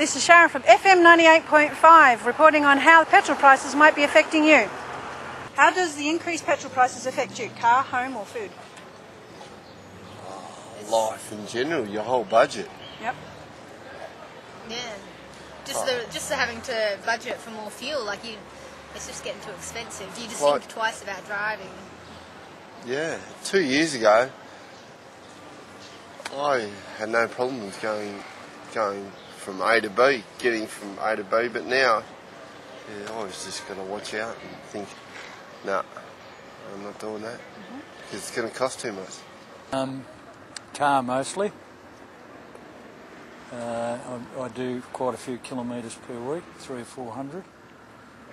This is Sharon from FM 98.5 reporting on how petrol prices might be affecting you. How does the increased petrol prices affect you? Car, home or food? Life in general, your whole budget. Yep. Yeah. Just having to budget for more fuel, it's just getting too expensive. You just think twice about driving. Yeah, 2 years ago, I had no problem with going from A to B, getting from A to B, but now, I was just going to watch out and think, nah, I'm not doing that, because it's going to cost too much. Car mostly. I do quite a few kilometres per week, 300 or 400,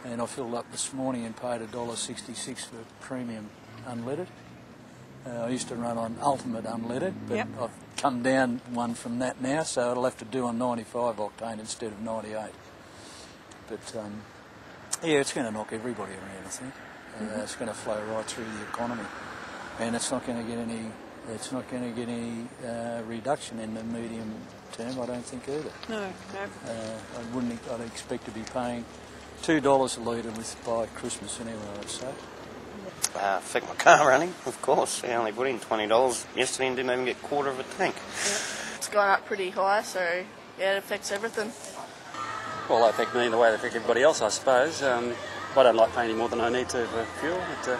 and I filled up this morning and paid $1.66 for premium unleaded. I used to run on ultimate unleaded, but I've come down one from that now, so it'll have to do on 95 octane instead of 98. But yeah, it's going to knock everybody around, I think. It's going to flow right through the economy, and it's not going to get any. It's not going to get any reduction in the medium term, I don't think either. No. I'd expect to be paying $2 a litre by Christmas anyway, I'd say. Affect my car running, of course. I only put in $20 yesterday and didn't even get a quarter of a tank. It's gone up pretty high, so yeah, it affects everything. Well, they affect me in the way they affect everybody else, I suppose. I don't like paying any more than I need to for fuel. But,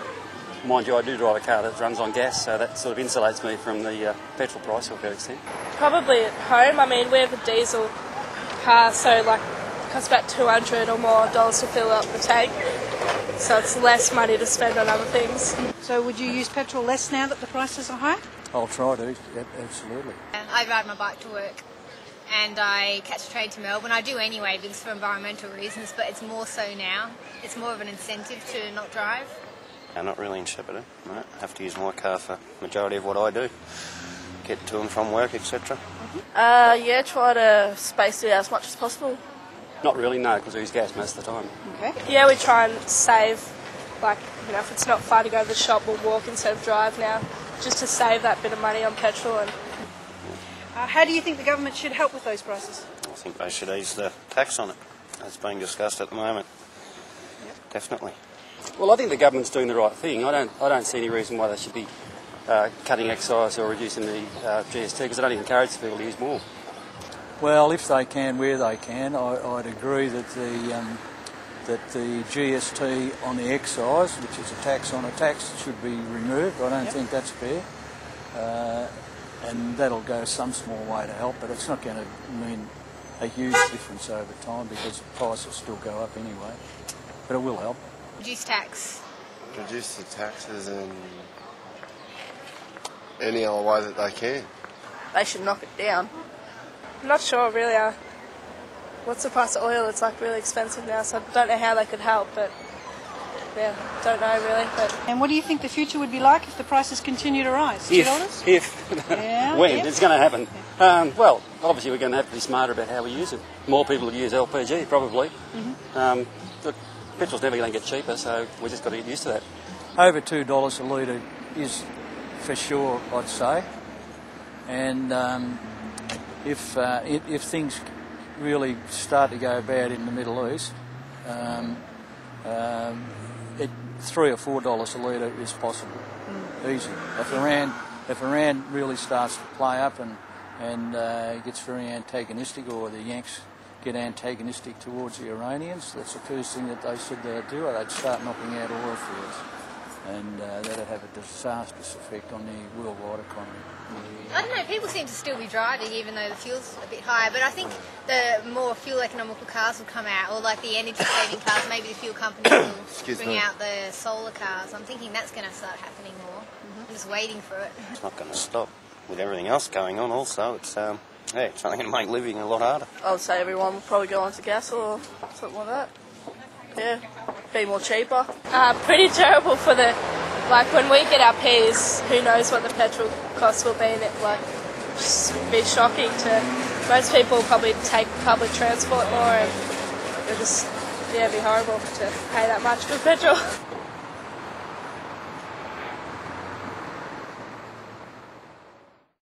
mind you, I do drive a car that runs on gas, so that sort of insulates me from the petrol price to a fair extent. Probably at home. I mean, we have a diesel car, so it costs about $200 or more to fill up the tank. So it's less money to spend on other things. So would you use petrol less now that the prices are high? I'll try to, absolutely. I ride my bike to work and I catch a train to Melbourne. I do anyway because for environmental reasons, but it's more so now. It's more of an incentive to not drive. Not really in Shepponline. I have to use my car for the majority of what I do. Get to and from work, etc. Yeah, try to space it out as much as possible. Not really, no, because I use gas most of the time. Okay. Yeah, we try and save, if it's not far to go to the shop, we'll walk instead of drive now, just to save that bit of money on petrol. And how do you think the government should help with those prices? I think they should ease the tax on it. That's being discussed at the moment. Yep. Definitely. Well, I think the government's doing the right thing. I don't see any reason why they should be cutting excise or reducing the GST, because they don't encourage people to use more. Well, if they can, where they can, I'd agree that the GST on the excise, which is a tax on a tax, should be removed. I don't think that's fair, and that'll go some small way to help, but it's not going to mean a huge difference over time because the price will still go up anyway, but it will help. Reduce tax. Reduce the taxes in any other way that they can. They should knock it down. I'm not sure really. What's the price of oil? It's really expensive now, so I don't know how they could help, but yeah, don't know really. And what do you think the future would be like if the prices continue to rise? If when it's going to happen. Well, obviously we're going to have to be smarter about how we use it. More people will use LPG probably. Look, petrol's never going to get cheaper, so we've just got to get used to that. Over $2 a litre is for sure, I'd say. And if things really start to go bad in the Middle East, $3 or $4 a litre is possible, easy. If Iran really starts to play up and gets very antagonistic, or the Yanks get antagonistic towards the Iranians, that's the first thing that they said they'd do. They'd start knocking out oil fields, and that'd have a disastrous effect on the worldwide economy. I don't know, people seem to still be driving even though the fuel's a bit higher, but I think the more fuel economical cars will come out, or the energy saving cars, maybe the fuel companies will bring out the solar cars. I'm thinking that's going to start happening more. I'm just waiting for it. It's not going to stop with everything else going on also. It's it's only going to make living a lot harder. I would say everyone will probably go onto gas or something like that. Yeah, be more cheaper. Pretty terrible for the, when we get our Ps, who knows what the petrol costs will be, and it just be shocking to most people. Probably take public transport more, and it'll just be horrible to pay that much for petrol.